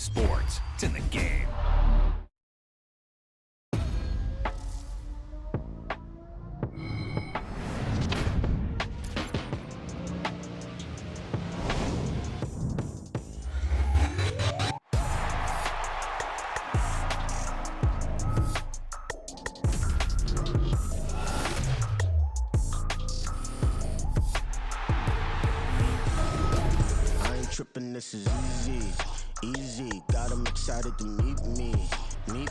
Sports. It's in the game. Trippin', this is easy, got 'em excited to meet me, I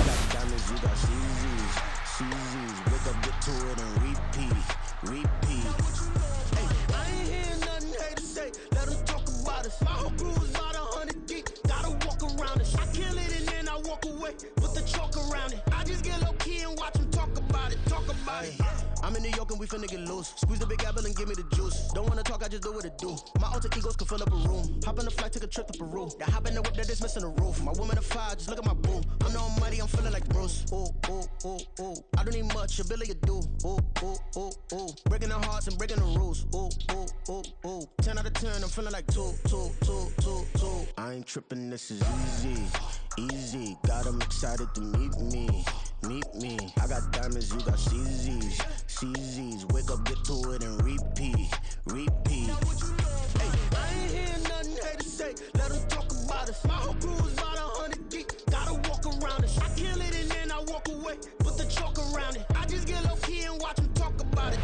got diamonds, you got CZs, wake up, get to it and repeat. Hey, I ain't hearing nothing haters say, let them talk about us. My whole crew is about 100 deep, gotta walk around it. I kill it and then I walk away, put the chalk around it. I just get low key and watch them talk about it. I'm in New York and we finna get loose. Squeeze the big apple and give me the juice. Don't wanna talk, I just do what it do. My alter egos can fill up a room. Hop on the flight, take a trip to Peru. That hop in the whip that is missing the roof. My woman a fire, just look at my boo. I'm the almighty, I'm feeling like Bruce. Ooh. I don't need much, ability to do. Ooh. Breaking the hearts and breaking the rules. Ooh. 10 out of 10, I'm feeling like two. I ain't tripping, this is easy. Got 'em excited to meet me. I got diamonds, you got CZs, wake up, get to it and repeat. Hey, I ain't hearing nothing haters say, let them talk about us. My whole crew is about 100 deep, gotta walk around it. I kill it and then I walk away, put the chalk around it. I just get low key and watch them talk about it.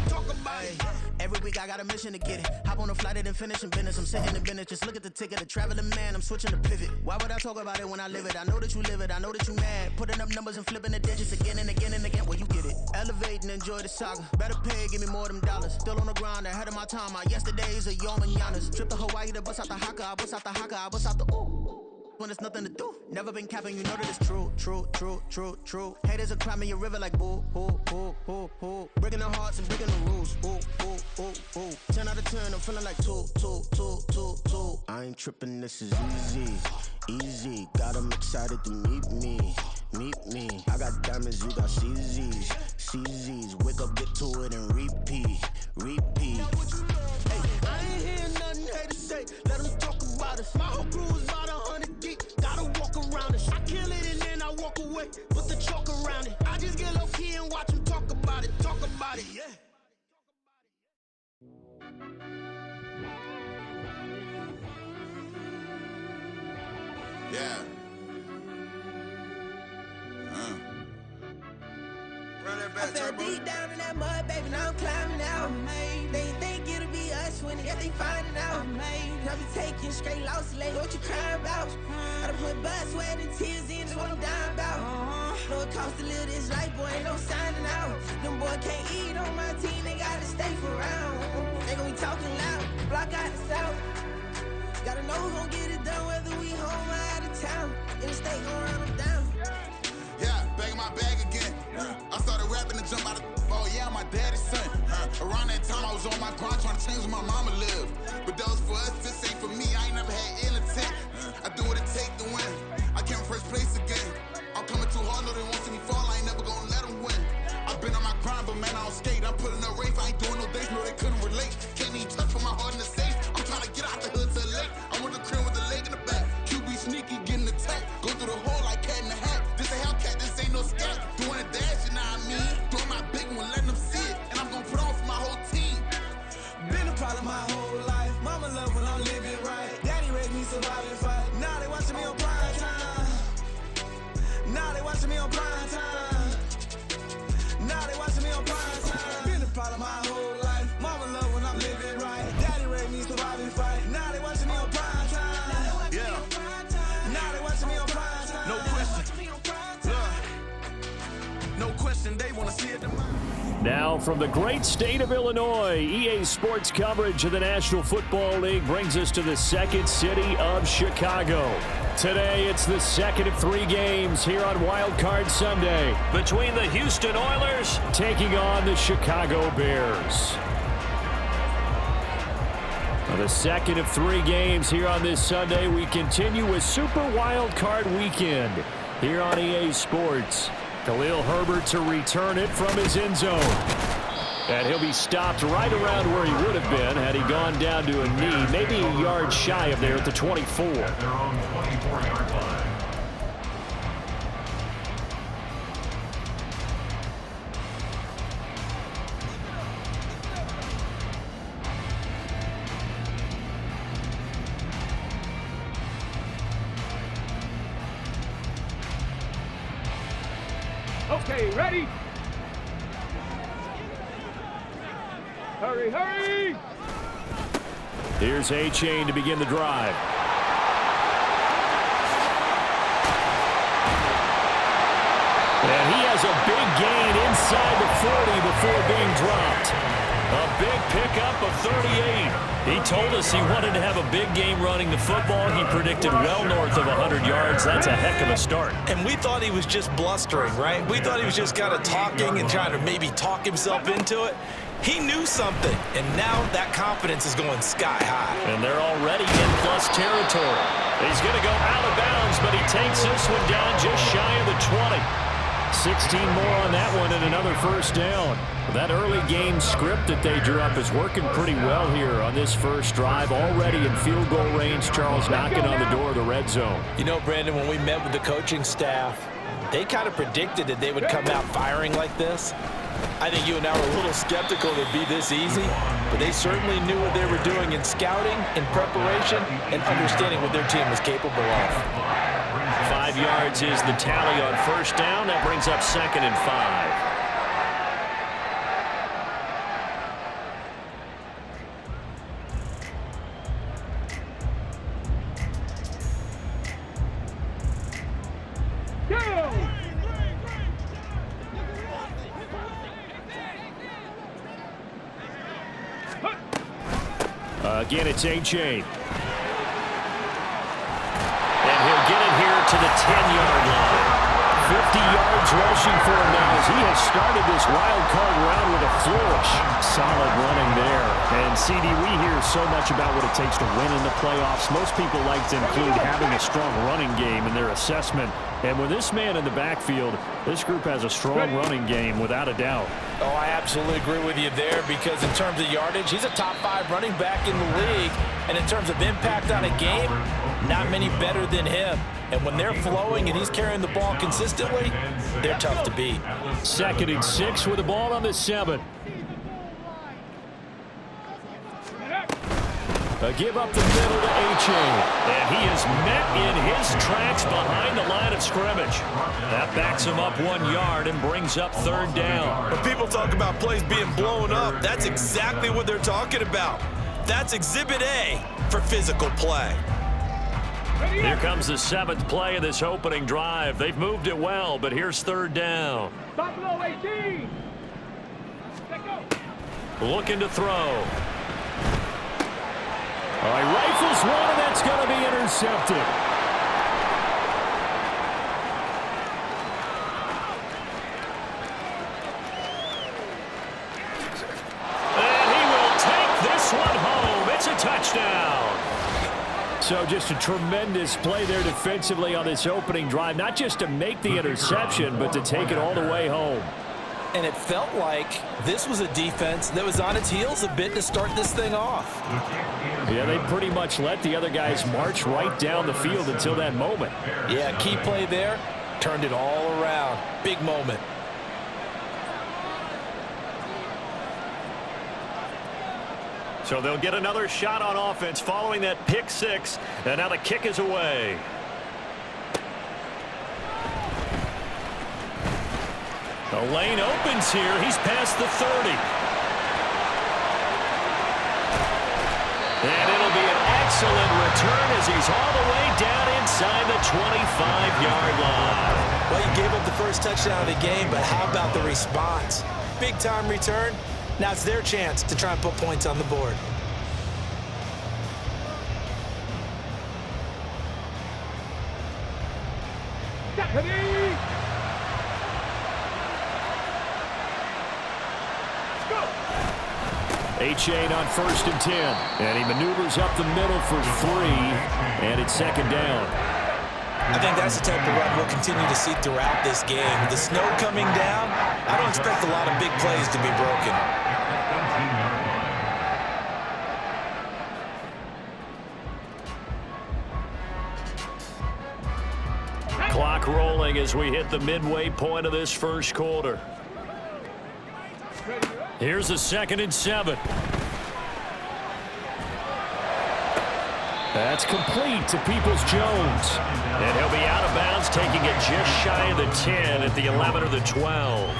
Every week I got a mission to get it. Hop on a flight and then finish in business. I'm sitting in business, just look at the ticket. A traveling man, I'm switching to pivot. Why would I talk about it when I live it? I know that you live it, I know that you mad. Putting up numbers and flipping the digits again and again. Well, you get it. Elevate and enjoy the saga. Better pay, give me more of them dollars. Still on the grind, ahead of my time. My yesterdays are your mananas. Trip to Hawaii to bust out the haka. I bust out the ooh. When there's nothing to do. Never been capping, you know that it's true. Haters are climbing your river like boo. Breaking the hearts and breaking the rules. Ooh. 10 out of 10, I'm feeling like two. I ain't tripping, this is easy. Got 'em excited to meet me. I got diamonds, you got CZs, wake up, get to it and repeat. Hey, I ain't hearing nothing haters say, let them talk about us. My whole crew is about 100 deep, gotta walk around it. I kill it and then I walk away, put the chalk around it. I just get low key and watch them talk about it, yeah. Yeah. Run that back, I fell Turbo. deep down in that mud, baby, now I'm climbing out. They think it'll be us when they finding out. I be taking straight losses, like what you crying about? I done put blood, sweat, and tears in, just what I'm dying about. Know it costs to live this life, boy, ain't no signing out. Them boy can't eat on my team, they gotta stay for round. They gon' be talking loud, block out the south. Gotta know who gon' get it done, whether we home or out of town. In the state gon' run them down. Yeah, back in my bag again. I started rapping and jump out of oh yeah, I'm my daddy's son. Around that time I was on my grind trying to change where my mama lived. But that was for us, this ain't for me. I ain't never had ill intent. I do what it take to win. I came first place again. I'm coming too hard, no they won't see me fall. I ain't never gonna let them win. I've been on my grind, but man I don't skate. I'm putting up race, I ain't doing no days, no they couldn't relate. Can't even touch for my heart in the safe. I'm trying to get out the hood to the lake. I'm with the crib with the leg in the back. QB sneaky, getting attacked. Go through the hole like cat in the hat. This a Hellcat, this ain't no scat. Doing a dash, you know what I mean? Doing my big one, letting them see it. And I'm gonna put on for my whole team. Been a problem my whole life. Mama love when I'm living right. Daddy raised me survive and fight. Now they watching me on prime time. Been a problem my whole life. Mama love when I'm living right. Daddy raised me survive and fight. Now they watching me on prime time. Yeah, Now they watching me on prime time. no question. No question, they wanna see it tomorrow. Now from the great state of Illinois, EA Sports coverage of the National Football League brings us to the second city of Chicago. Today, it's the second of 3 games here on Wild Card Sunday between the Houston Oilers taking on the Chicago Bears. Now, the second of 3 games here on this Sunday, we continue with Super Wild Card Weekend here on EA Sports. Khalil Herbert to return it from his end zone. And he'll be stopped right around where he would have been had he gone down to a knee, maybe a yard shy of there at the 24. At their own 24-yard line. Okay, ready? Hurry, hurry! Here's A-Chain to begin the drive. And he has a big gain inside the 40 before being dropped. A big pickup of 38. He told us he wanted to have a big game running the football. He predicted well north of 100 yards. That's a heck of a start. And we thought he was just blustering, right? We thought he was just kind of talking and trying to maybe talk himself into it. He knew something, and now that confidence is going sky high. And they're already in plus territory. He's going to go out of bounds, but he takes this one down just shy of the 20. 16 more on that one and another first down. That early game script that they drew up is working pretty well here on this first drive. Already in field goal range, Charles knocking on the door of the red zone. You know, Brandon, when we met with the coaching staff, they kind of predicted that they would come out firing like this. I think you and I were a little skeptical it'd be this easy, but they certainly knew what they were doing in scouting, in preparation, and understanding what their team was capable of. 5 yards is the tally on first down. That brings up 2nd and 5. Again, it's A-Chain. And he'll get it here to the 10-yard line. 50 yards rushing for him now as he has started this wild card round with a flourish. Solid running there. And, CD, we hear so much about what it takes to win in the playoffs. Most people like to include having a strong running game in their assessment. And with this man in the backfield, this group has a strong running game without a doubt. Oh, I absolutely agree with you there because in terms of yardage, he's a top 5 running back in the league. And in terms of impact on a game, not many better than him. And when they're flowing and he's carrying the ball consistently, they're tough to beat. 2nd and 6 with the ball on the 7. A give up the middle to A-Chain. And he is met in his tracks behind the line of scrimmage. That backs him up 1 yard and brings up 3rd down. When people talk about plays being blown up, that's exactly what they're talking about. That's Exhibit A for physical play. Here comes the 7th play of this opening drive. They've moved it well, but here's 3rd down. Stop below 18. Looking to throw. All right, rifles one, and that's going to be intercepted. And he will take this one home. It's a touchdown. So just a tremendous play there defensively on this opening drive. Not just to make the interception, but to take it all the way home. And it felt like this was a defense that was on its heels a bit to start this thing off. Yeah, they pretty much let the other guys march right down the field until that moment. Yeah, key play there, turned it all around. Big moment. So they'll get another shot on offense following that pick 6, and now the kick is away. The lane opens here. He's past the 30. And it'll be an excellent return as he's all the way down inside the 25-yard line. Well, you gave up the first touchdown of the game, but how about the response? Big-time return. Now it's their chance to try and put points on the board. A-Chain on 1st and 10. And he maneuvers up the middle for 3. And it's 2nd down. I think that's the type of run we'll continue to see throughout this game. With the snow coming down, I don't expect a lot of big plays to be broken. rolling as we hit the midway point of this first quarter. Here's a 2nd and 7. That's complete to Peoples-Jones. And he'll be out of bounds, taking it just shy of the 10 at the 11 or the 12.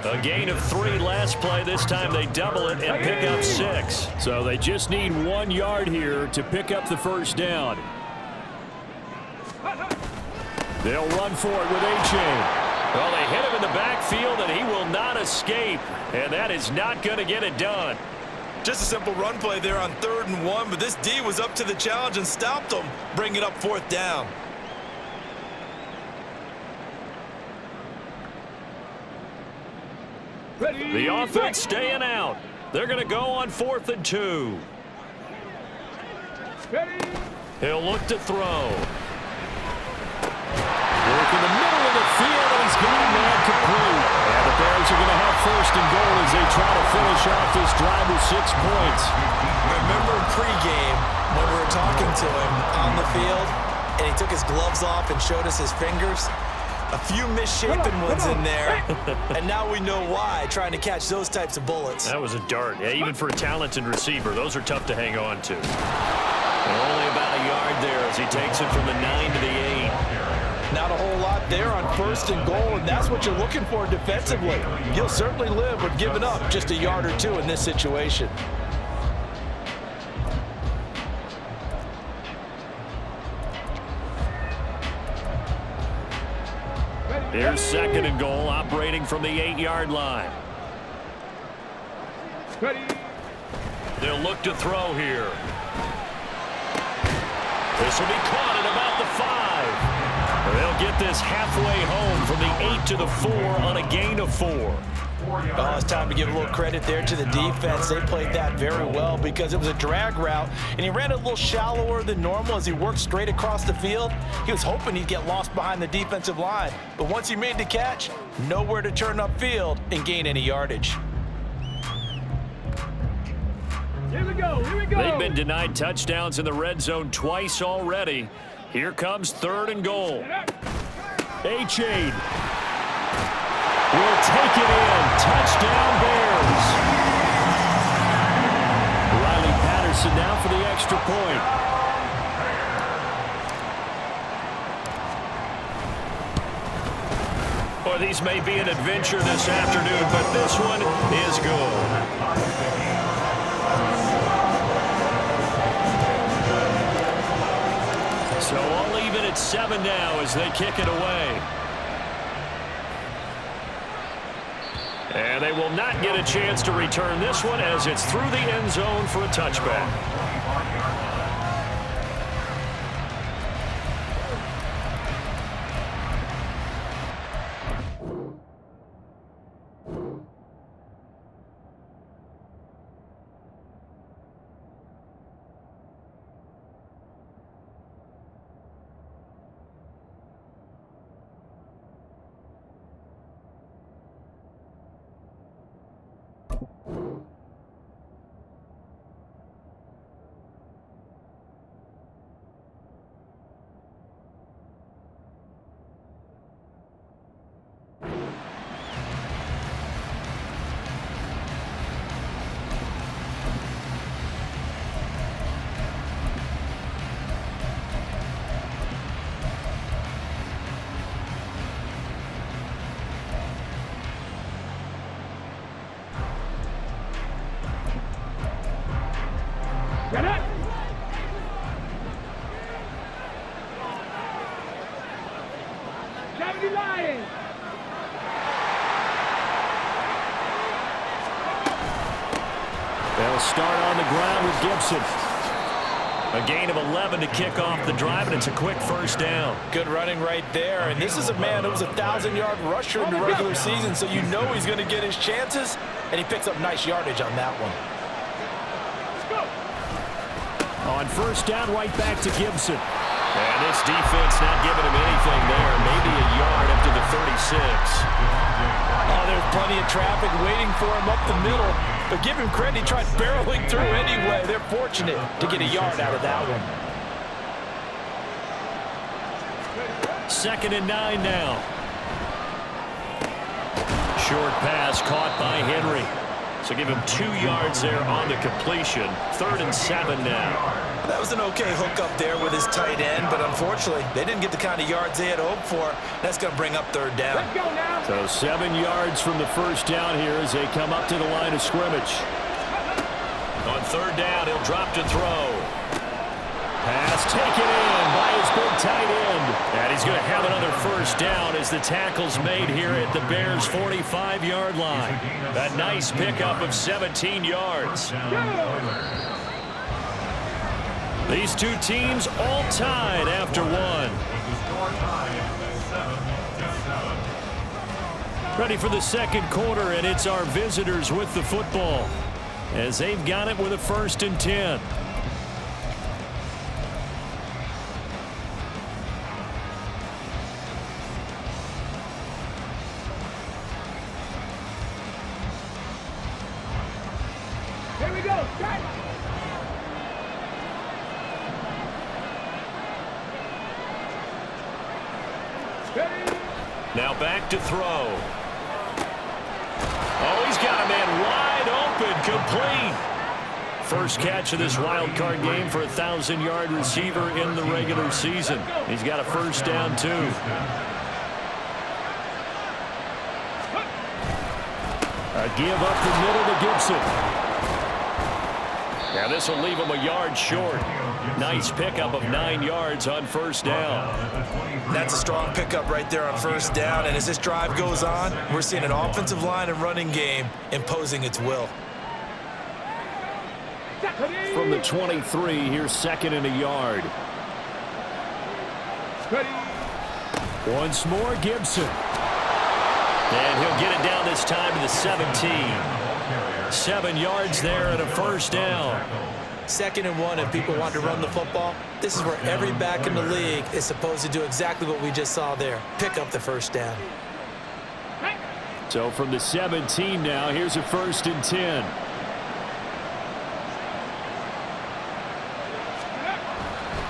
A gain of 3 last play. This time they double it and pick up 6. So they just need 1 yard here to pick up the first down. They'll run for it with A-Chain. Well, they hit him in the backfield, and he will not escape. And that is not going to get it done. Just a simple run play there on 3rd and 1, but this D was up to the challenge and stopped them, bringing up 4th down. The offense staying out. They're going to go on 4th and 2. He'll look to throw. Work in the middle of the field, and he's got a man complete. And the Bears are going to have 1st and goal as they try to finish off this drive with 6 points. Remember pregame when we were talking to him on the field, and he took his gloves off and showed us his fingers? A few misshapen ones in there, and now we know why, trying to catch those types of bullets. That was a dart. Yeah, even for a talented receiver, those are tough to hang on to. And only about a yard there as he takes it from the 9 to the 8. Not a whole lot there on 1st and goal, and that's what you're looking for defensively. You'll certainly live with giving up just a yard or 2 in this situation. Here's 2nd and goal, operating from the 8-yard line. They'll look to throw here. This will be caught at about the 5. They'll get this halfway home from the 8 to the 4 on a gain of 4. Well, it's time to give a little credit there to the defense. They played that very well because it was a drag route, and he ran a little shallower than normal as he worked straight across the field. He was hoping he'd get lost behind the defensive line, but once he made the catch, nowhere to turn upfield and gain any yardage. Here we go, here we go. They've been denied touchdowns in the red zone twice already. Here comes 3rd and goal. A-Chain will take it in. Touchdown, Bears. Riley Patterson now for the extra point. Well, these may be an adventure this afternoon, but this one is good. So all even at 7 now as they kick it away. And they will not get a chance to return this one as it's through the end zone for a touchback. Get it! Charity Lions! They'll start on the ground with Gibson. A gain of 11 to kick off the drive, and it's a quick first down. Good running right there, and this is a man who was a 1,000-yard rusher in the regular season, so you know he's going to get his chances, and he picks up nice yardage on that one. On first down, right back to Gibson. And this defense not giving him anything there. Maybe a yard up to the 36. Oh, there's plenty of traffic waiting for him up the middle. But give him credit, he tried barreling through anyway. They're fortunate to get a yard out of that one. 2nd and 9 now. Short pass caught by Henry. So give him 2 yards there on the completion. 3rd and 7 now. That was an okay hookup there with his tight end, but unfortunately, they didn't get the kind of yards they had hoped for. That's going to bring up 3rd down. Let's go now. So 7 yards from the first down here as they come up to the line of scrimmage. On 3rd down, he'll drop to throw. Pass taken in by his big tight end. And he's going to have another first down as the tackle's made here at the Bears' 45-yard line. A nice pickup of 17 yards. These two teams all tied after one. Ready for the second quarter, and it's our visitors with the football as they've got it with a 1st and 10. Here we go. Cut. Now back to throw. Oh, he's got a man wide open, complete. First catch of this wild card game for a 1,000-yard receiver in the regular season. He's got a first down, too. A give up the middle to Gibson. Now this will leave him a yard short. Nice pickup of 9 yards on first down. That's a strong pickup right there on first down. And as this drive goes on, we're seeing an offensive line and running game imposing its will. From the 23, here's 2nd and a yard. Once more, Gibson. And he'll get it down this time to the 17. 7 yards there and a first down. 2nd and 1, and people want to run the football. This is where every back in the league is supposed to do exactly what we just saw there. Pick up the first down. So from the 17 now, here's a 1st and 10.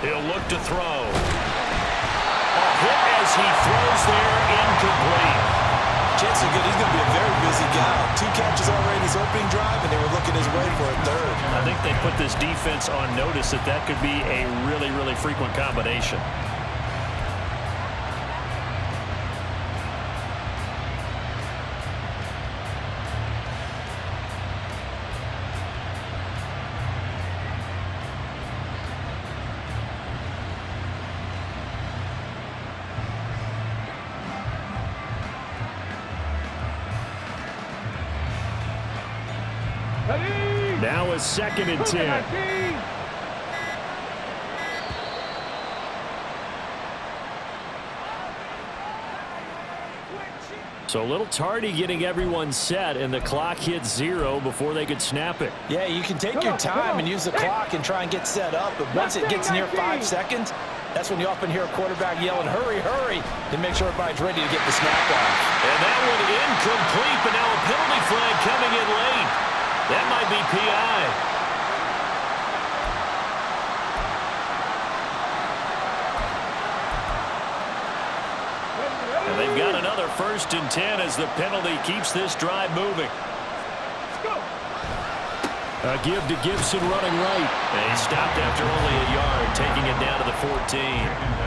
He'll look to throw. A hit as he throws there, incomplete. Chances are good he's going to be a very busy guy. 2 catches already in his opening drive, and they were looking his way for a 3rd. I think they put this defense on notice that could be a really, really frequent combination. Now a 2nd and 10. So a little tardy getting everyone set, and the clock hits 0 before they could snap it. Yeah, you can take your time and use the clock and try and get set up, but once it gets near 5 seconds, that's when you often hear a quarterback yelling, hurry, hurry, to make sure everybody's ready to get the snap off. And that one incomplete, but now a penalty flag coming in late. That might be PI. And they've got another 1st and 10 as the penalty keeps this drive moving. A give to Gibson running right. And he stopped after only a yard, taking it down to the 14.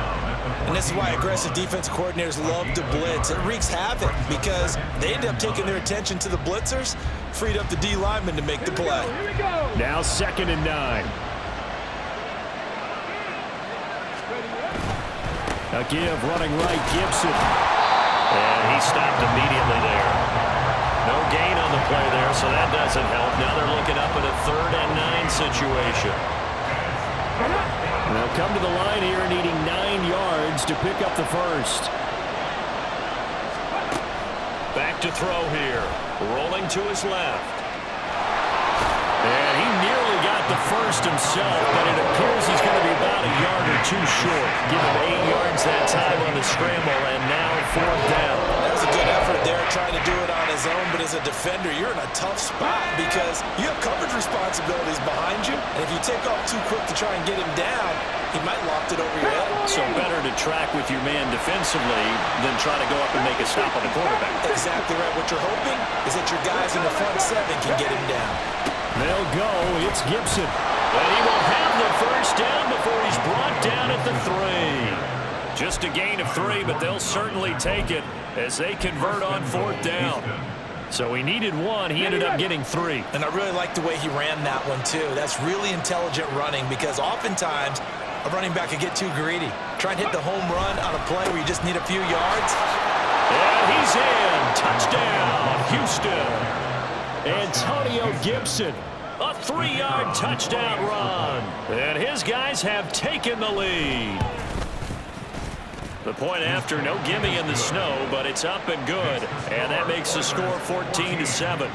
And this is why aggressive defense coordinators love to blitz. It wreaks havoc because they end up taking their attention to the blitzers, freed up the D lineman to make the play. Now 2nd and 9. A give running right, Gibson. And he stopped immediately there. No gain on the play there, so that doesn't help. Now they're looking up at a 3rd and 9 situation. And they'll come to the line here needing 9 yards to pick up the first. Back to throw here. Rolling to his left. And he nearly got the first himself, but it appears he's going to be about a yard or 2 short. Give him 8 yards that time on the scramble, and now 4th down. That was a good An effort there trying to do it on his own, but as a defender, you're in a tough spot because you have coverage responsibilities behind you, and if you take off too quick to try and get him down, he might loft it over your head. So better to track with your man defensively than try to go up and make a stop on the quarterback. Exactly right. What you're hoping is that your guys in the front seven can get him down. They'll go. It's Gibson. And he will have the first down before he's brought down at the 3. Just a gain of 3, but they'll certainly take it as they convert on 4th down. So he needed 1. He ended up getting 3. And I really like the way he ran that one, too. That's really intelligent running because oftentimes a running back could get too greedy. Try and hit the home run on a play where you just need a few yards. And he's in. Touchdown, Houston. Antonio Gibson, a 3-yard touchdown run. And his guys have taken the lead. The point after, no gimme in the snow, but it's up and good. And that makes the score 14-7.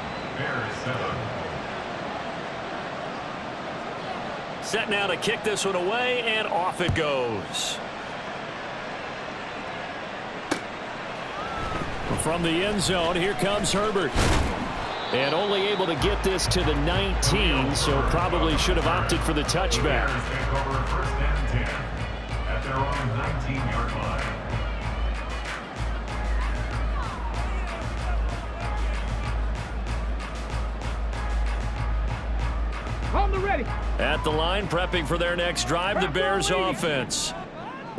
Set now to kick this one away, and off it goes. From the end zone, here comes Herbert. And only able to get this to the 19, so probably should have opted for the touchback. Take over 1st and 10 at their own 19-yard line. On the ready. At the line, prepping for their next drive, the Bears offense.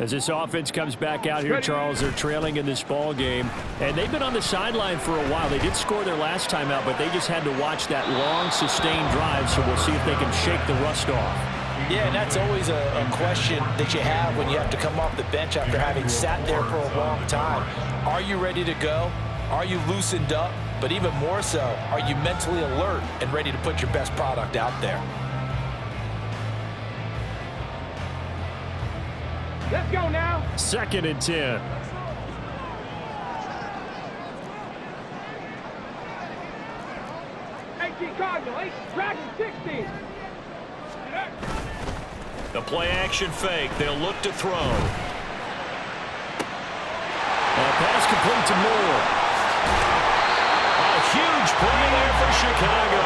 As this offense comes back out here, Charles, they're trailing in this ball game, and they've been on the sideline for a while. They did score their last time out, but they just had to watch that long, sustained drive, so we'll see if they can shake the rust off. Yeah, and that's always a question that you have when you have to come off the bench after having sat there for a long time. Are you ready to go? Are you loosened up? But even more so, are you mentally alert and ready to put your best product out there? Let's go now. 2nd and 10. Cardinal, 8, Dragon 16. The play action fake. They'll look to throw. Pass complete to Moore. A huge play there for Chicago.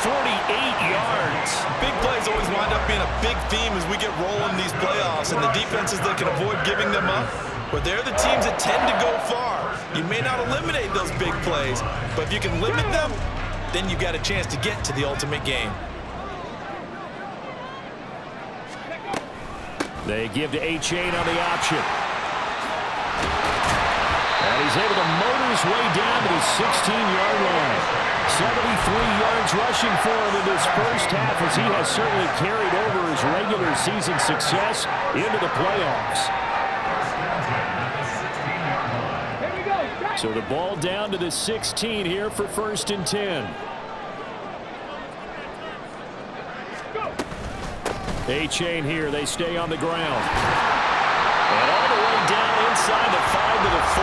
48 yards. Big plays always wind up being a big theme as we get rolling these playoffs, and the defenses that can avoid giving them up, but they're the teams that tend to go far. You may not eliminate those big plays, but if you can limit them, then you've got a chance to get to the ultimate game. They give to H8 on the option. And he's able to motor his way down to the 16-yard line. 73 yards rushing for him in this first half, as he has certainly carried over his regular season success into the playoffs. So the ball down to the 16 here for 1st and 10. A-chain here. They stay on the ground. And all the way down inside the 5 to the 4.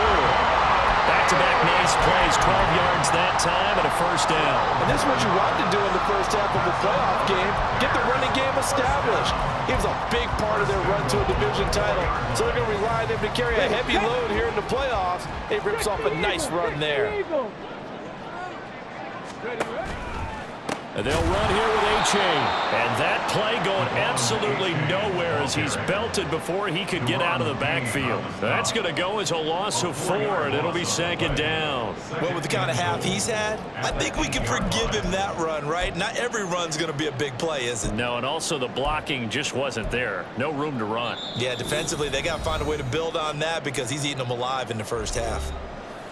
Back-to-back nice plays, 12 yards that time, and a first down. And this is what you want to do in the first half of a playoff game. Get the running game established. He was a big part of their run to a division title, so they're going to rely on him to carry a heavy load here in the playoffs. He rips off a nice run there. And they'll run here with A-chain. And that play going absolutely nowhere as he's belted before he could get out of the backfield. That's going to go as a loss of 4, and it'll be 2nd down. Well, with the kind of half he's had, I think we can forgive him that run, right? Not every run's going to be a big play, is it? No, and also the blocking just wasn't there. No room to run. Yeah, defensively, they got to find a way to build on that because he's eating them alive in the first half.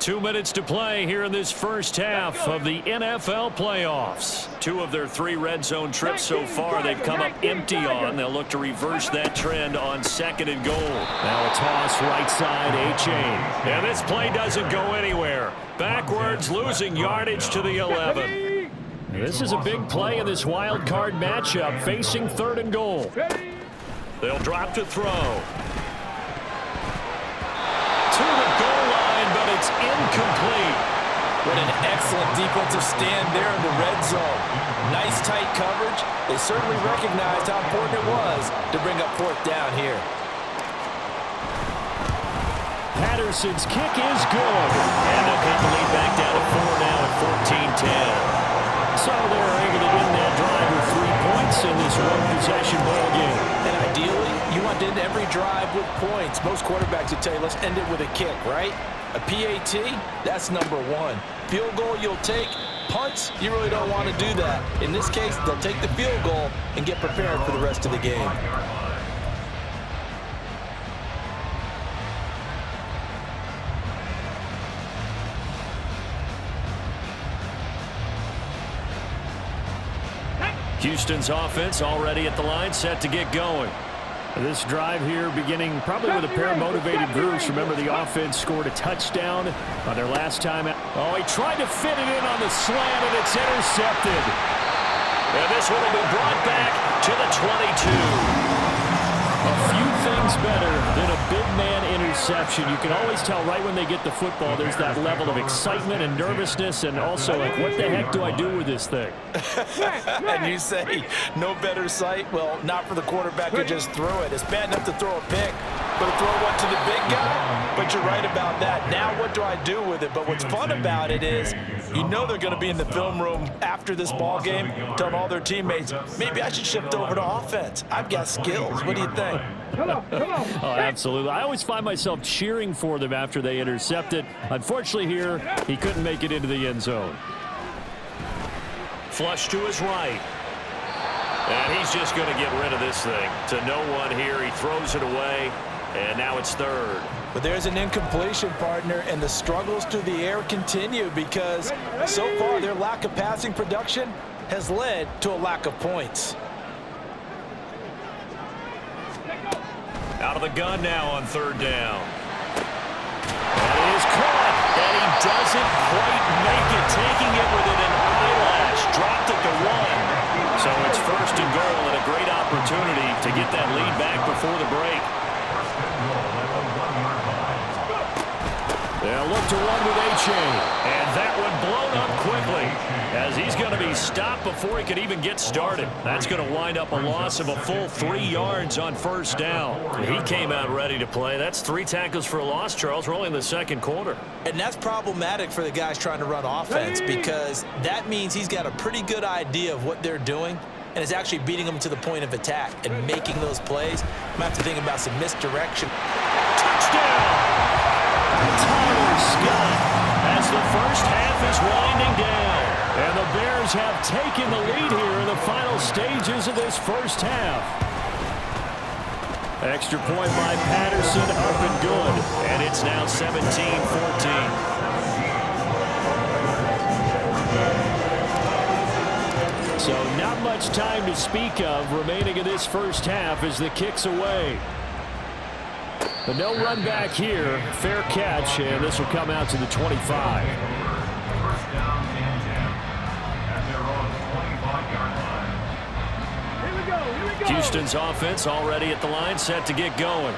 2 minutes to play here in this first half of the NFL playoffs. 2 of their 3 red zone trips so far they've come up empty on. They'll look to reverse that trend on 2nd and goal. Now a toss right side, A-chain. And this play doesn't go anywhere. Backwards, losing yardage to the 11. This is a big play in this wild card matchup, facing 3rd and goal. They'll drop to throw. To the goal line, but it's incomplete. What an excellent defensive stand there in the red zone. Nice tight coverage. They certainly recognized how important it was to bring up 4th down here. Patterson's kick is good. And they'll get the lead back down to 4 now at 14-10. So they're able to end that drive with 3 points in this one-possession ball game. And ideally, you want to end every drive with points. Most quarterbacks would tell you, let's end it with a kick, right? A PAT, that's number one. Field goal you'll take. Punts, you really don't want to do that. In this case, they'll take the field goal and get prepared for the rest of the game. Houston's offense already at the line, set to get going. This drive here beginning probably with a pair of motivated groups. Remember, the offense scored a touchdown on their last time out. Oh, he tried to fit it in on the slant, and it's intercepted. And this one will be brought back to the 22. A few things better than a big man interception. You can always tell right when they get the football, there's that level of excitement and nervousness, and also like, what the heck do I do with this thing? And you say, no better sight? Well, not for the quarterback who just threw it. It's bad enough to throw a pick, but to throw one to the big guy? But you're right about that. Now what do I do with it? But what's fun about it is, you know they're going to be in the film room after this ball game, telling all their teammates, maybe I should shift over to offense. I've got skills. What do you think? Come on. Oh, absolutely. I always find myself cheering for them after they intercept it. Unfortunately here, he couldn't make it into the end zone. Flush to his right. And he's just going to get rid of this thing. To no one here. He throws it away. And now it's third. But there's an incompletion, partner, and the struggles through the air continue because so far their lack of passing production has led to a lack of points. Out of the gun now on third down. That is caught, and he doesn't quite make it, taking it within an eyelash. Dropped at the 1. So it's first and goal, and a great opportunity to get that lead back before the break. They'll look to run with A-Chain, and that one blown up quickly as he's going to be stopped before he could even get started. That's going to wind up a loss of a full 3 yards on first down. He came out ready to play. That's 3 tackles for a loss, Charles. We're only in the second quarter. And that's problematic for the guys trying to run offense because that means he's got a pretty good idea of what they're doing and is actually beating them to the point of attack and making those plays. Might have to think about some misdirection. Touchdown! Tyler Scott as the first half is winding down. And the Bears have taken the lead here in the final stages of this first half. Extra point by Patterson, up and good. And it's now 17-14. So not much time to speak of remaining in this first half as the kick's away. But no run back here. Fair catch, and this will come out to the 25. First down and 10 at their own 25-yard line. Here we go. Houston's offense already at the line, set to get going.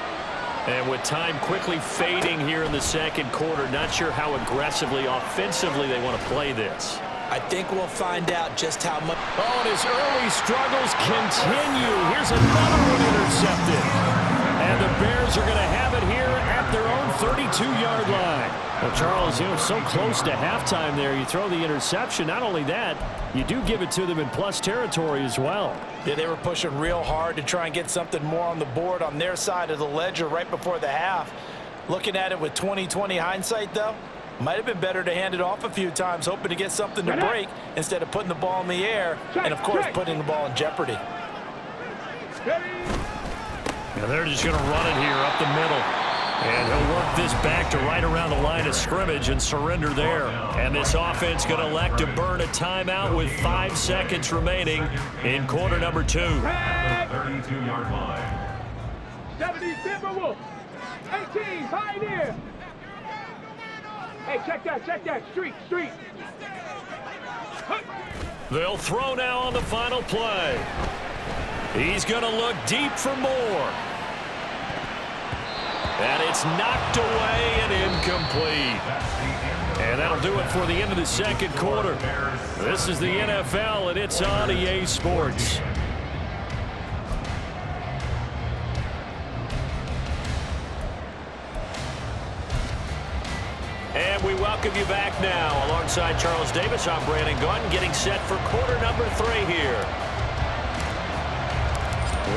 And with time quickly fading here in the second quarter, not sure how aggressively, offensively they want to play this. I think we'll find out just how much. Oh, and his early struggles continue. Here's another one intercepted. And the Bears are going to have it here at their own 32-yard line. Well, Charles, you know, so close to halftime there. You throw the interception. Not only that, you do give it to them in plus territory as well. Yeah, they were pushing real hard to try and get something more on the board on their side of the ledger right before the half. Looking at it with 20/20 hindsight, though, might have been better to hand it off a few times, hoping to get something to break instead of putting the ball in the air and, of course, putting the ball in jeopardy. Now they're just going to run it here up the middle. And he'll work this back to right around the line of scrimmage and surrender there. And this offense going to elect to burn a timeout with 5 seconds remaining in quarter number 2. 32-yard line. 70 Timberwolves. 18 Pioneer. Hey, check that. Street. They'll throw now on the final play. He's going to look deep for more. And it's knocked away and incomplete. And that'll do it for the end of the second quarter. This is the NFL, and it's on EA Sports. we welcome you back now. Alongside Charles Davis, I'm Brandon Gunn, getting set for quarter number 3 here.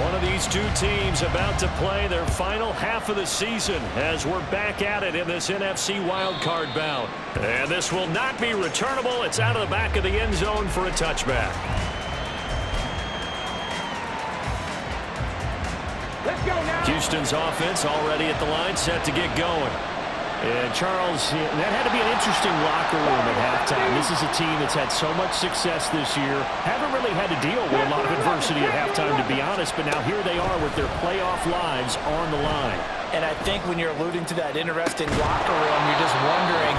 One of these two teams about to play their final half of the season as we're back at it in this NFC wildcard bout. And this will not be returnable. It's out of the back of the end zone for a touchback. Let's go now. Houston's offense already at the line, set to get going. And Charles, that had to be an interesting locker room at halftime. This is a team that's had so much success this year. Haven't really had to deal with a lot of adversity at halftime, to be honest. But now here they are with their playoff lives on the line. And I think when you're alluding to that interesting locker room, you're just wondering,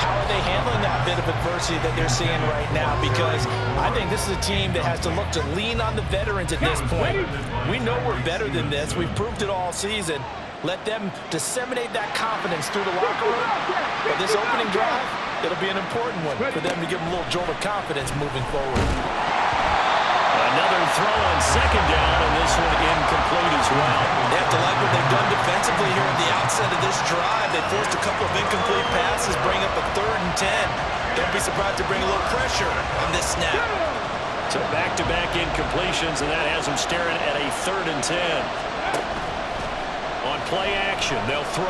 how are they handling that bit of adversity that they're seeing right now? Because I think this is a team that has to look to lean on the veterans at this point. We know we're better than this. We've proved it all season. Let them disseminate that confidence through the locker room. But this opening drive, it'll be an important one for them to give them a little jolt of confidence moving forward. Another throw on second down, and this one incomplete as well. They have to like what they've done defensively here at the outset of this drive. They forced a couple of incomplete passes, bring up a 3rd and 10. Don't be surprised to bring a little pressure on this snap. So back-to-back incompletions, and that has them staring at a 3rd and 10. On play action, they'll throw.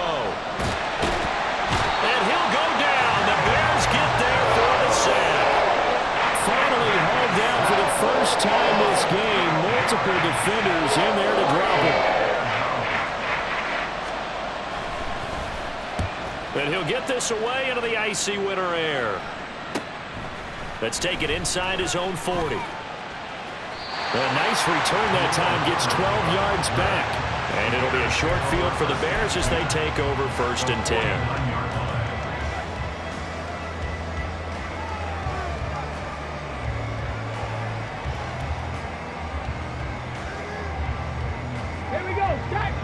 And he'll go down. The Bears get there for the sack. Finally hauled down for the first time this game. Multiple defenders in there to drop him. And he'll get this away into the icy winter air. Let's take it inside his own 40. A nice return that time, gets 12 yards back. And it'll be a short field for the Bears as they take over 1st and 10. Here we go. Start.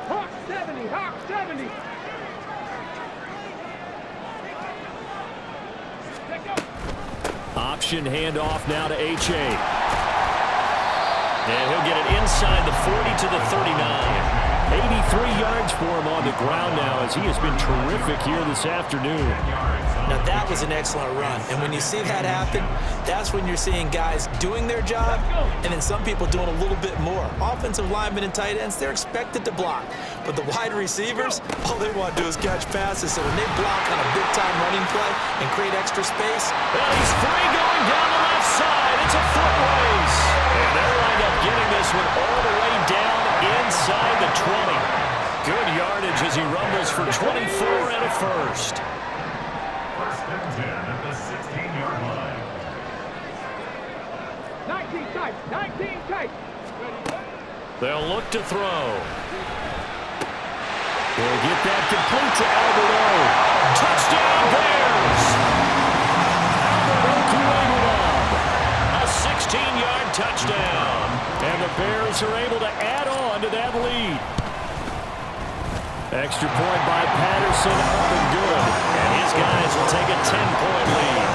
Hawk 70. Hawk 70. Let's go. Option handoff now to H.A. And he'll get it inside the 40 to the 39. 83 yards for him on the ground now as he has been terrific here this afternoon. Now that was an excellent run. And when you see that happen, that's when you're seeing guys doing their job and then some people doing a little bit more. Offensive linemen and tight ends, they're expected to block. But the wide receivers, all they want to do is catch passes. So when they block on a big-time running play and create extra space. Well, he's free going down the left side. It's a foot race. And they'll wind up getting this one all the way down inside the 20. Good yardage as he rumbles for 24 and a first. 1st and 10 at the 16-yard line. 19 tight. 19 tight. They'll look to throw. They'll get that complete to Alberto. Touchdown Bears! Alberto a 16-yard touchdown. And the Bears are able to add on to that lead. Extra point by Patterson, up and good. And his guys will take a 10-point lead.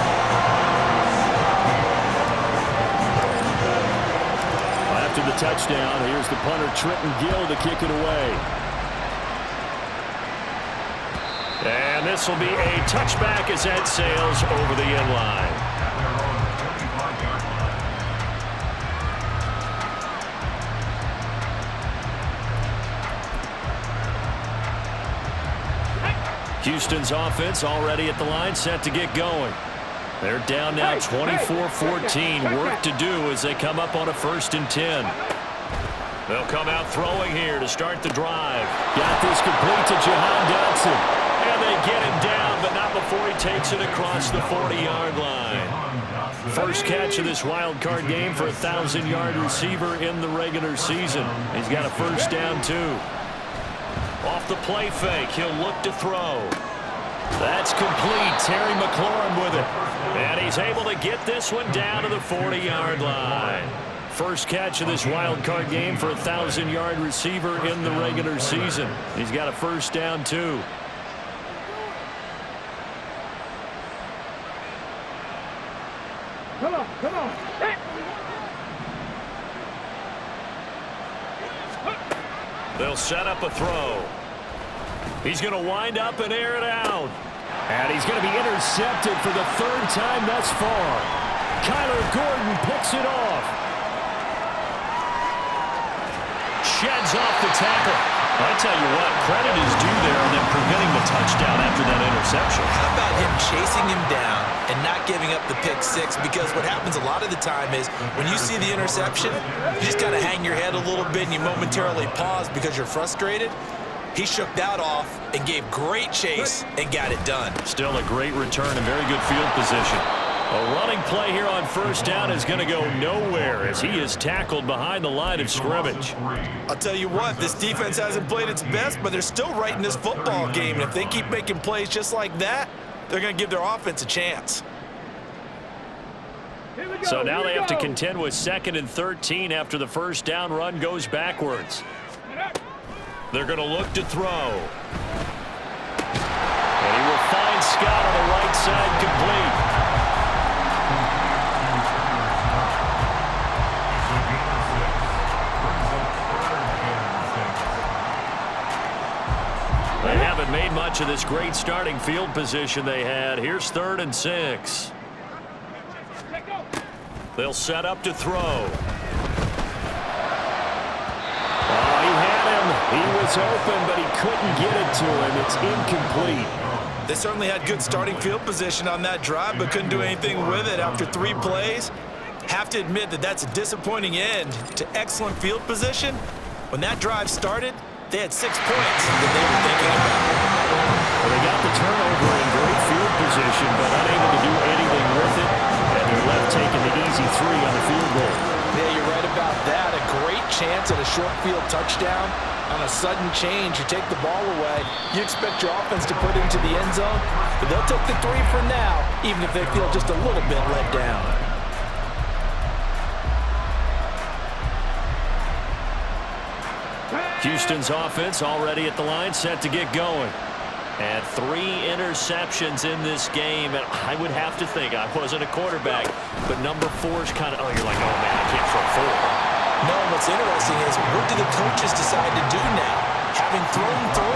After the touchdown, here's the punter Trenton Gill to kick it away. And this will be a touchback as that sails over the end line. Houston's offense already at the line, set to get going. They're down now 24-14. Work to do as they come up on a 1st and 10. They'll come out throwing here to start the drive. Got this complete to Jahan Dotson. And they get him down, but not before he takes it across the 40-yard line. First catch of this wild card game for a 1,000-yard receiver in the regular season. He's got a 1st down, too. Off the play fake, he'll look to throw. That's complete. Terry McLaurin with it. And he's able to get this one down to the 40-yard line. First catch of this wild card game for a 1,000-yard receiver in the regular season. He's got a 1st down, too. Come on, come on. They'll set up a throw. He's going to wind up and air it out. And he's going to be intercepted for the third time thus far. Kyler Gordon picks it off. Sheds off the tackle. I tell you what, credit is due there on them preventing the touchdown after that interception. How about him chasing him down and not giving up the pick six? Because what happens a lot of the time is when you see the interception, you just kind of hang your head a little bit and you momentarily pause because you're frustrated. He shook that off and gave great chase and got it done. Still a great return and very good field position. A running play here on first down is going to go nowhere as he is tackled behind the line of scrimmage. I'll tell you what, this defense hasn't played its best, but they're still right in this football game. And if they keep making plays just like that, they're going to give their offense a chance. So now they have to contend with 2nd and 13 after the first down run goes backwards. They're going to look to throw. And he will find Scott on the right side complete. They haven't made much of this great starting field position they had. Here's 3rd and 6. They'll set up to throw. Oh, he had him. He was open, but he couldn't get it to him. It's incomplete. They certainly had good starting field position on that drive, but couldn't do anything with it after 3 plays. Have to admit that that's a disappointing end to excellent field position. When that drive started, they had 6 points that they were thinking about. Well, they got the turnover in great field position, but unable to do anything with it. And they're left taking the easy 3 on the field goal. Yeah, you're right about that. A great chance at a short field touchdown. On a sudden change, you take the ball away. You expect your offense to put it into the end zone, but they'll take the 3 for now, even if they feel just a little bit let down. Houston's offense already at the line, set to get going. And 3 interceptions in this game. And I would have to think, I wasn't a quarterback, but number 4 is kind of, oh, you're like, oh, man, I can't throw 4. No, what's interesting is what do the coaches decide to do now? Having thrown 3,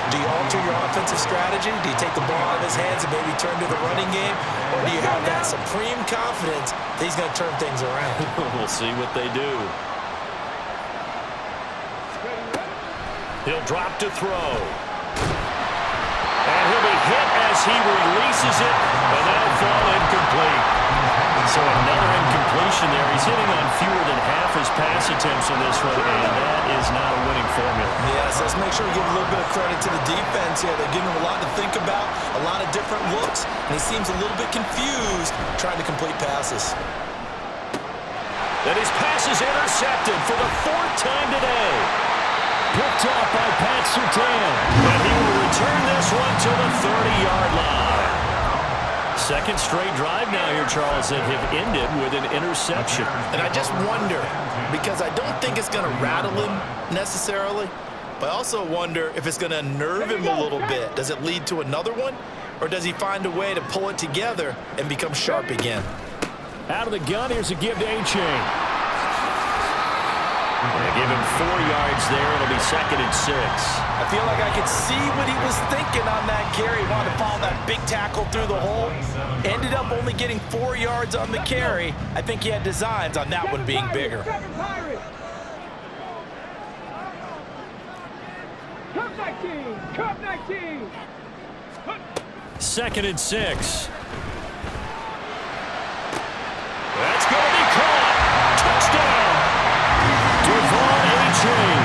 do you alter your offensive strategy? Do you take the ball out of his hands and maybe turn to the running game? Or do you have that supreme confidence that he's going to turn things around? We'll see what they do. He'll drop to throw. And he'll be hit as he releases it, and that'll fall incomplete. So another incompletion there. He's hitting on fewer than half his pass attempts in this one, and that is not a winning formula. Yes, let's make sure we give a little bit of credit to the defense here. They're giving him a lot to think about, a lot of different looks, and he seems a little bit confused trying to complete passes. And his pass is intercepted for the 4th time today. Picked off by Pat Surtain. And he will return this one to the 30-yard line. 2nd straight drive now here, Charles, that have ended with an interception. And I just wonder, because I don't think it's going to rattle him necessarily, but I also wonder if it's going to nerve him a little bit. Does it lead to another one? Or does he find a way to pull it together and become sharp again? Out of the gun, here's a give to A-Chain. They give him 4 yards there. It'll be 2nd and 6. I feel like I could see what he was thinking on that carry. He wanted to follow that big tackle through the hole. Ended up only getting 4 yards on the carry. I think he had designs on that one being bigger. Cup 19! Cup 19! 2nd and 6. That's going to be caught. Touchdown. Devon A-Chain.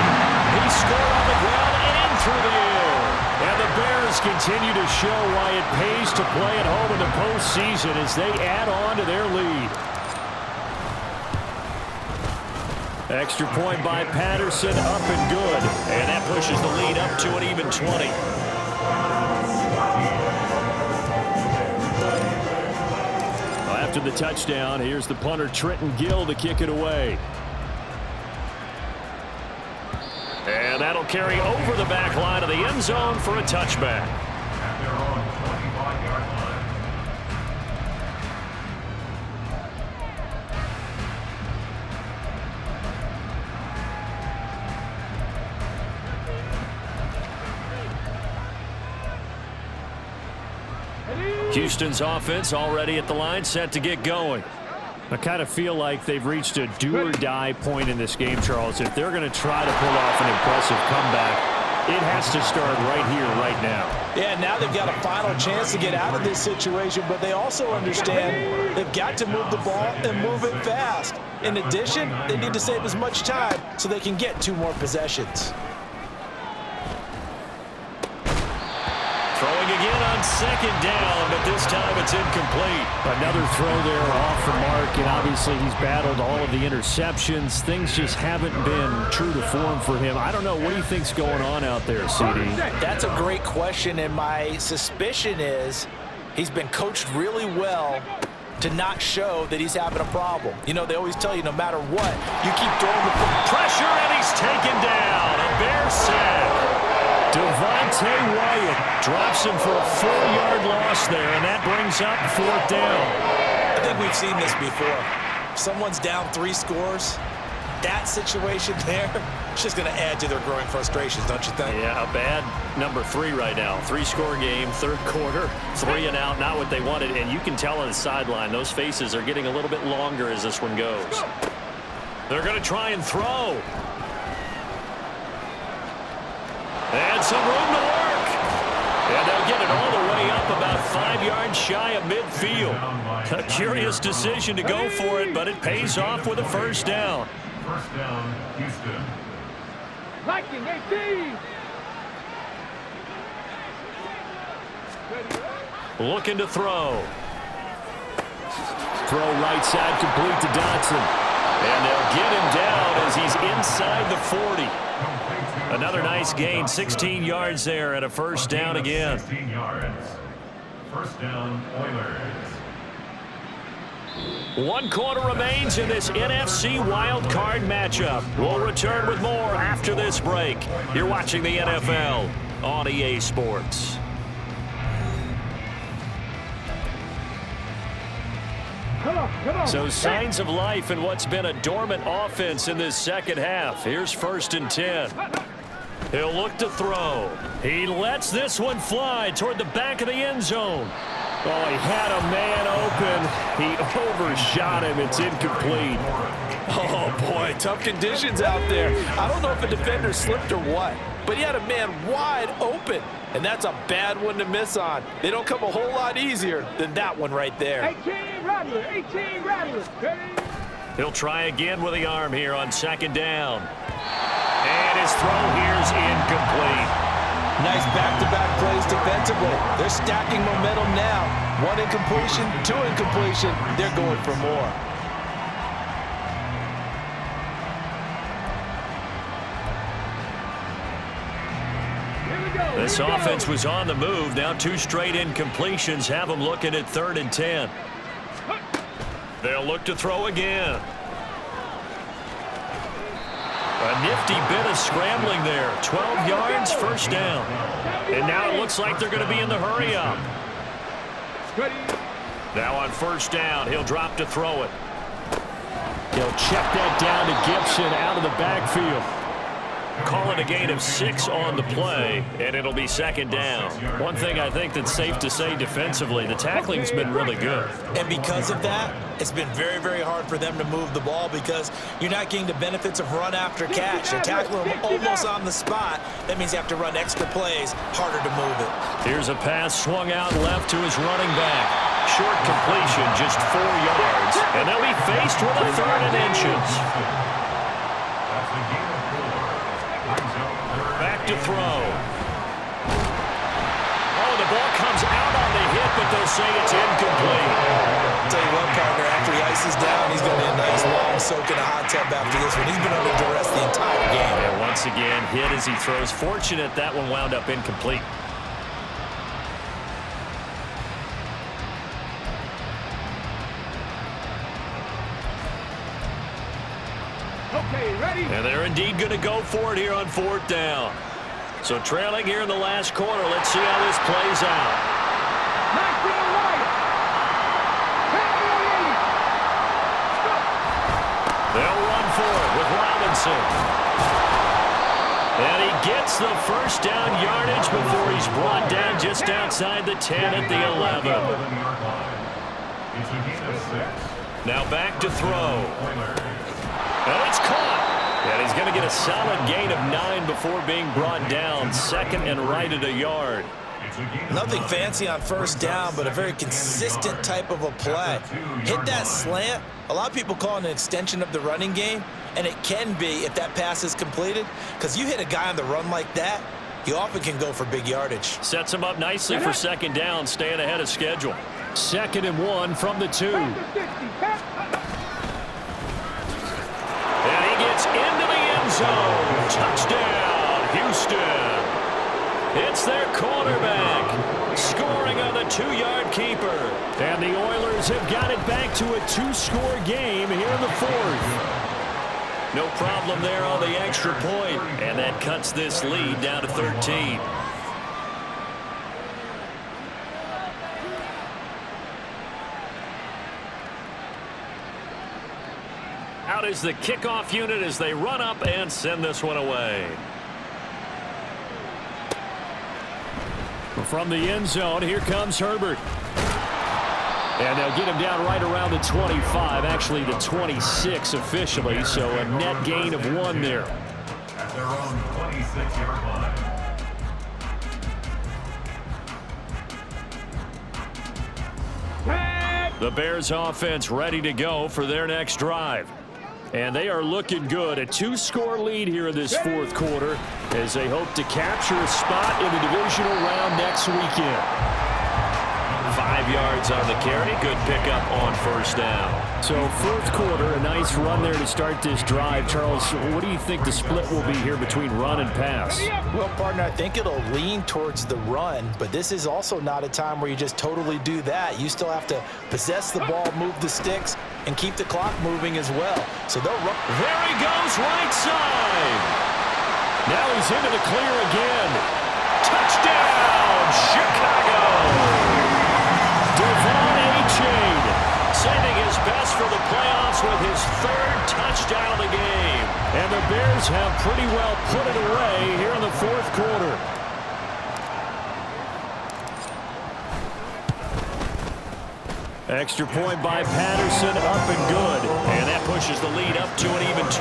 He scored on the ground and through the air. And the Bears continue to show why it pays to play at home in the postseason as they add on to their lead. Extra point by Patterson, up and good. And that pushes the lead up to an even 20. After the touchdown, here's the punter Trenton Gill to kick it away. And that'll carry over the back line of the end zone for a touchback. At their own 25-yard line. Houston's offense already at the line, set to get going. I kind of feel like they've reached a do-or-die point in this game, Charles. If they're going to try to pull off an impressive comeback, it has to start right here, right now. Yeah, now they've got a final chance to get out of this situation, but they also understand they've got to move the ball and move it fast. In addition, they need to save as much time so they can get 2 more possessions. Throwing again on second down, but this time it's incomplete. Another throw there off the mark, and obviously he's battled all of the interceptions. Things just haven't been true to form for him. I don't know. What do you think's going on out there, CD? That's a great question, and my suspicion is he's been coached really well to not show that he's having a problem. You know, they always tell you no matter what, you keep throwing the pressure, and he's taken down. A Bear sack. Devontae Wyatt drops him for a 4-yard loss there, and that brings up 4th down. I think we've seen this before. If someone's down 3 scores, that situation there, it's just going to add to their growing frustrations, don't you think? Yeah, a bad number 3 right now. 3-score game, 3rd quarter, 3 and out, not what they wanted. And you can tell on the sideline, those faces are getting a little bit longer as this one goes. They're going to try and throw. And some room to work. And they'll get it all the way up about 5 yards shy of midfield. A curious decision to go for it, but it pays off with a 1st down. 1st down, Houston. Viking 18. Looking to throw. Throw right side complete to Dotson. And they'll get him down as he's inside the 40. Another nice gain, 16 yards there and a 1st down again. 16 yards. 1st down, Oilers. 1 quarter remains in this NFC Wild Card matchup. We'll return with more after this break. You're watching the NFL on EA Sports. So signs of life in what's been a dormant offense in this 2nd half. Here's 1st and 10. He'll look to throw. He lets this one fly toward the back of the end zone. Oh, he had a man open. He overshot him. It's incomplete. Oh, boy, tough conditions out there. I don't know if a defender slipped or what, but he had a man wide open, and that's a bad one to miss on. They don't come a whole lot easier than that one right there. 18 Rattler, 18 Rattler. He'll try again with the arm here on 2nd down. And his throw here's incomplete. Nice back-to-back plays defensively. They're stacking momentum now. 1 incompletion, 2 incompletion. They're going for more. This offense was on the move. Now 2 straight incompletions have them looking at 3rd and 10. They'll look to throw again. A nifty bit of scrambling there. 12 yards, 1st down. And now it looks like they're going to be in the hurry up. Now on 1st down, he'll drop to throw it. He'll check that down to Gibson out of the backfield. Call it a gain of 6 on the play, and it'll be 2nd down. One thing I think that's safe to say defensively, the tackling's been really good. And because of that, it's been very, very hard for them to move the ball because you're not getting the benefits of run after catch. You're tackling them almost on the spot. That means you have to run extra plays, harder to move it. Here's a pass swung out left to his running back. Short completion, just 4 yards. And they'll be faced with a 3rd and inches. Back to throw. Oh, the ball comes out on the hit, but they'll say it's incomplete. I'll tell you what, partner, after he ices down, he's going to be a nice long soak in a hot tub after this one. He's been under duress the entire game. And once again, hit as he throws. Fortunate that one wound up incomplete. Okay, ready? And they're indeed going to go for it here on 4th down. So trailing here in the last quarter. Let's see how this plays out. 19 Wyatt. They'll run for it with Robinson. And he gets the first down yardage before he's brought down just outside the 10 at the 11. It's a gain of 6. Now back to throw. And it's caught. And he's going to get a solid gain of 9 before being brought down. Second and right at a yard. Nothing fancy on first down, but a very consistent type of a play. Hit that slant. A lot of people call it an extension of the running game, and it can be if that pass is completed, because you hit a guy on the run like that, you often can go for big yardage. Sets him up nicely for second down, staying ahead of schedule. 2nd and 1 from the 2. And he gets into the end zone. Touchdown, Houston. It's their quarterback scoring on the 2-yard keeper. And the Oilers have got it back to a 2-score game here in the 4th. No problem there on the extra point. And that cuts this lead down to 13. Out is the kickoff unit as they run up and send this one away. From the end zone, here comes Herbert. And they'll get him down right around the 25, actually the 26 officially, so a net gain of 1 there. At their own 26-yard line. The Bears offense ready to go for their next drive. And they are looking good. A 2-score lead here in this 4th quarter as they hope to capture a spot in the divisional round next weekend. 5 yards on the carry. Good pickup on first down. So 4th quarter, a nice run there to start this drive. Charles, what do you think the split will be here between run and pass? Well, partner, I think it'll lean towards the run, but this is also not a time where you just totally do that. You still have to possess the ball, move the sticks, and keep the clock moving as well. So they'll run. There he goes, right side. Now he's into the clear again. Touchdown, Chicago. Devon A-Chain sending his best for the playoffs with his 3rd touchdown of the game. And the Bears have pretty well put it away here in the 4th quarter. Extra point by Patterson, up and good. And that pushes the lead up to an even 20.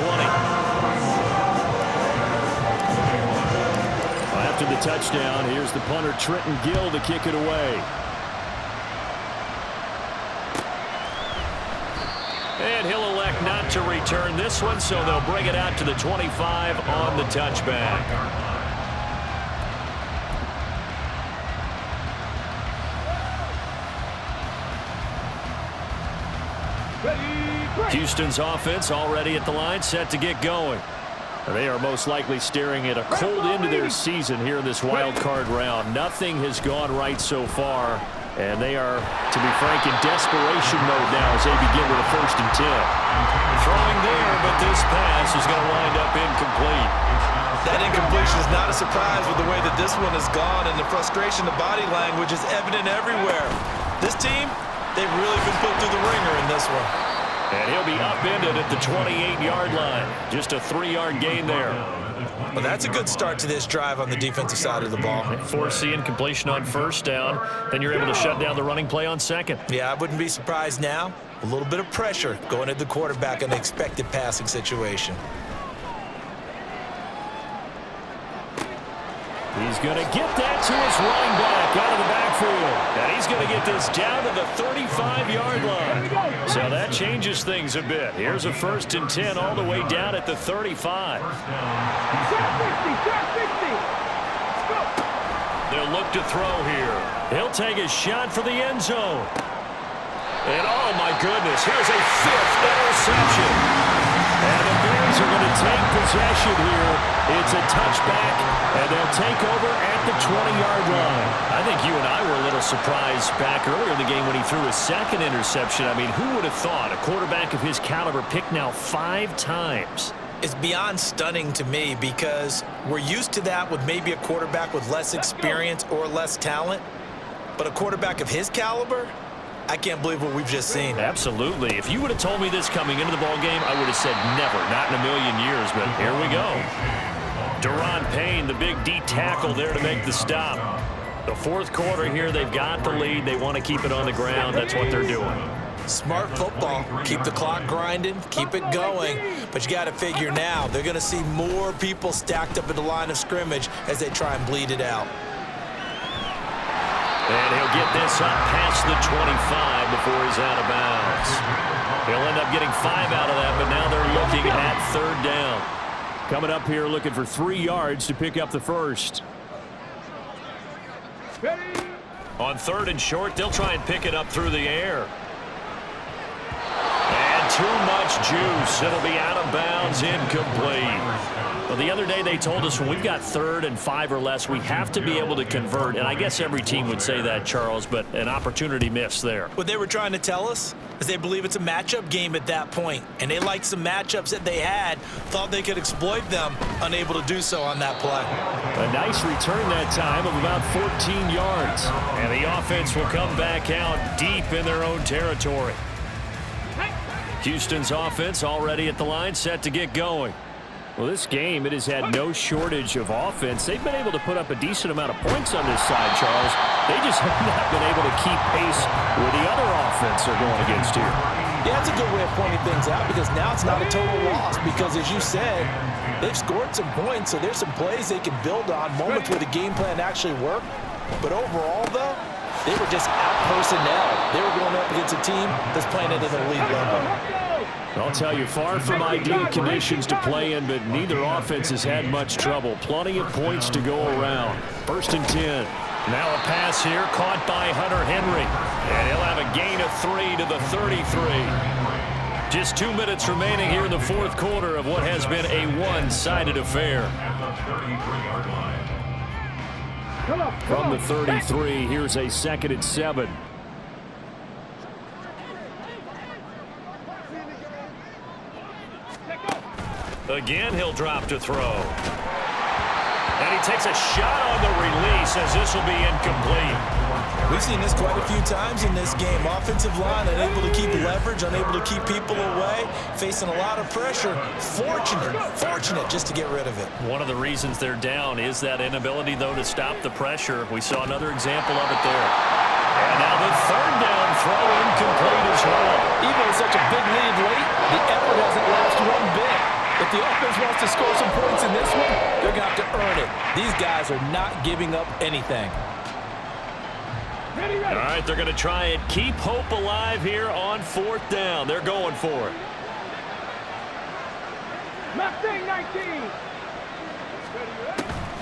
After the touchdown, here's the punter Trenton Gill to kick it away. And he'll elect not to return this one, so they'll bring it out to the 25 on the touchback. Houston's offense already at the line, set to get going. They are most likely staring at a cold end to their season here in this wild card round. Nothing has gone right so far, and they are, to be frank, in desperation mode now as they begin with a 1st and 10. Throwing there, but this pass is going to wind up incomplete. That incompletion is not a surprise with the way that this one has gone, and the frustration, the body language is evident everywhere. This team, they've really been put through the ringer in this one. And he'll be upended at the 28-yard line. Just a 3-yard gain there. Well, that's a good start to this drive on the defensive side of the ball. Force the incompletion on first down. Then you're able to shut down the running play on second. Yeah, I wouldn't be surprised now. A little bit of pressure going at the quarterback in an expected passing situation. He's going to get that to his running back out of the backfield. And he's going to get this down to the 35-yard line. So that changes things a bit. Here's a 1st and 10 all the way down at the 35. They'll look to throw here. He'll take a shot for the end zone. And oh my goodness, here's a 5th interception. And the Bears are going to take possession here. It's a touchback, and they'll take over at the 20-yard line. I think you and I were a little surprised back earlier in the game when he threw his 2nd interception. I mean, who would have thought a quarterback of his caliber picked now 5 times? It's beyond stunning to me because we're used to that with maybe a quarterback with less experience or less talent. But a quarterback of his caliber, I can't believe what we've just seen. Absolutely. If you would have told me this coming into the ballgame, I would have said never, not in a million years, but here we go. Deron Payne, the big D tackle there to make the stop. The fourth quarter here, they've got the lead. They want to keep it on the ground. That's what they're doing. Smart football. Keep the clock grinding, keep it going. But you got to figure now, they're going to see more people stacked up at the line of scrimmage as they try and bleed it out. And he'll get this up past the 25 before he's out of bounds. He'll end up getting 5 out of that, but now they're looking at third down. Coming up here looking for 3 yards to pick up the first. On third and short, they'll try and pick it up through the air. And too much juice. It'll be out of bounds, incomplete. Well, the other day they told us when we've got 3rd and 5 or less, we have to be able to convert. And I guess every team would say that, Charles, but an opportunity missed there. What they were trying to tell us is they believe it's a matchup game at that point. And they liked some matchups that they had, thought they could exploit them, unable to do so on that play. A nice return that time of about 14 yards. And the offense will come back out deep in their own territory. Houston's offense already at the line, set to get going. Well, this game, it has had no shortage of offense. They've been able to put up a decent amount of points on this side, Charles. They just have not been able to keep pace with the other offense they're going against here. Yeah, that's a good way of pointing things out because now it's not a total loss because, as you said, they've scored some points, so there's some plays they can build on, moments where the game plan actually worked. But overall, though, they were just out-personnel. They were going up against a team that's playing at an elite level. I'll tell you, far from ideal conditions to play in, but neither offense has had much trouble. Plenty of points to go around. 1st and 10. Now a pass here, caught by Hunter Henry. And he'll have a gain of 3 to the 33. Just 2 minutes remaining here in the fourth quarter of what has been a one-sided affair. From the 33, here's a 2nd and 7. Again, he'll drop to throw. And he takes a shot on the release as this will be incomplete. We've seen this quite a few times in this game. Offensive line unable to keep leverage, unable to keep people away, facing a lot of pressure. Fortunate just to get rid of it. One of the reasons they're down is that inability, though, to stop the pressure. We saw another example of it there. And now the 3rd down throw incomplete as well. Even with such a big lead late, the effort hasn't lasted one bit. If the offense wants to score some points in this one, they're going to have to earn it. These guys are not giving up anything. All right, they're going to try and keep hope alive here on 4th down. They're going for it. Mustang 19.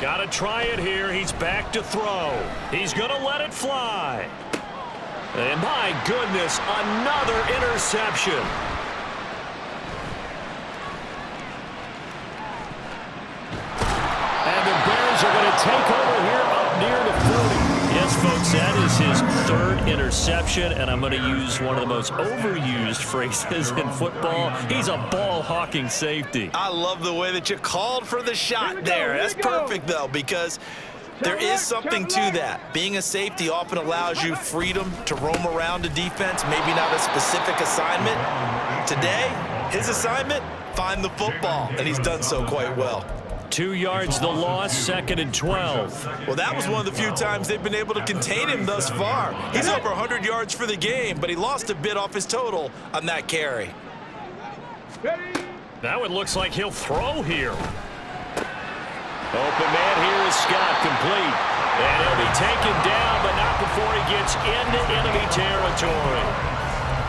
Got to try it here. He's back to throw. He's going to let it fly. And my goodness, another interception. And the Bears are going to take over here up near the 40. Yes, folks, that is his 3rd interception, and I'm going to use one of the most overused phrases in football. He's a ball-hawking safety. I love the way that you called for the shot there. That's perfect, though, because there is something to that. Being a safety often allows you freedom to roam around a defense, maybe not a specific assignment. Today, his assignment, find the football, and he's done so quite well. 2 yards the loss, 2nd and 12. Well, that was one of the few times they've been able to contain him thus far. He's over 100 yards for the game, but he lost a bit off his total on that carry. Now it looks like he'll throw here. Open man here is Scott, complete. And he'll be taken down, but not before he gets into enemy territory.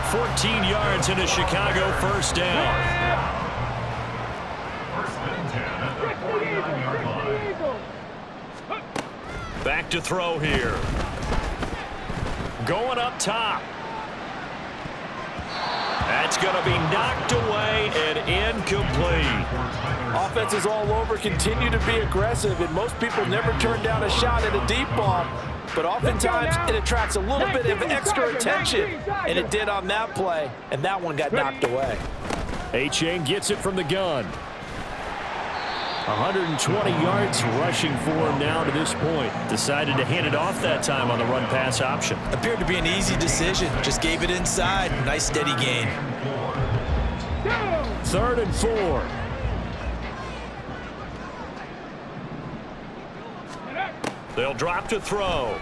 14 yards into Chicago, 1st down. Back to throw here. Going up top. That's going to be knocked away and incomplete. Offenses all over continue to be aggressive, and most people never turn down a shot at a deep ball. But oftentimes, it attracts a little bit of extra attention, and it did on that play, and that one got knocked away. A-Chain gets it from the gun. 120 yards rushing for him now to this point. Decided to hand it off that time on the run-pass option. Appeared to be an easy decision. Just gave it inside. Nice steady gain. 3rd and 4. They'll drop to throw.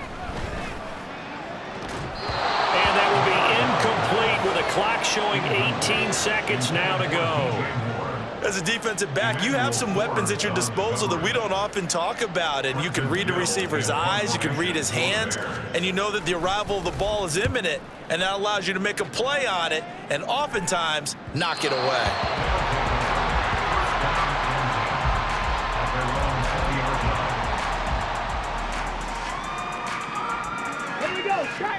And that will be incomplete with a clock showing 18 seconds now to go. As a defensive back, you have some weapons at your disposal that we don't often talk about, and you can read the receiver's eyes, you can read his hands, and you know that the arrival of the ball is imminent, and that allows you to make a play on it and oftentimes knock it away.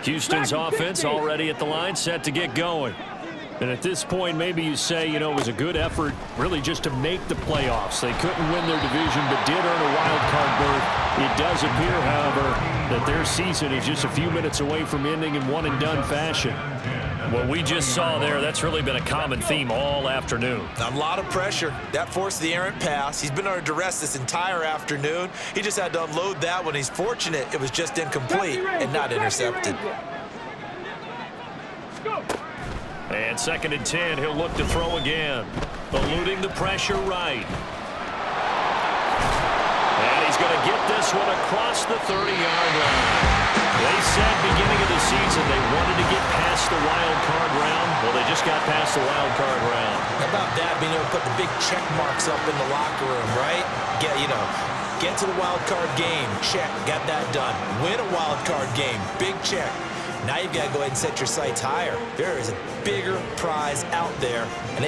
Houston's offense already at the line, set to get going. And at this point, maybe you say, it was a good effort really just to make the playoffs. They couldn't win their division, but did earn a wild card berth. It does appear, however, that their season is just a few minutes away from ending in one-and-done fashion. What we just saw there, that's really been a common theme all afternoon. A lot of pressure. That forced the errant pass. He's been under duress this entire afternoon. He just had to unload that one. He's fortunate it was just incomplete and not intercepted. And 2nd and 10, he'll look to throw again. Eluding the pressure right. And he's going to get this one across the 30-yard line. They said beginning of the season they wanted to get past the wild card round. Well, they just got past the wild card round. How about that, being able to put the big check marks up in the locker room, right? Get to the wild card game. Check. Got that done. Win a wild card game. Big check. Now you've got to go ahead and set your sights higher. There is a bigger prize out there, and they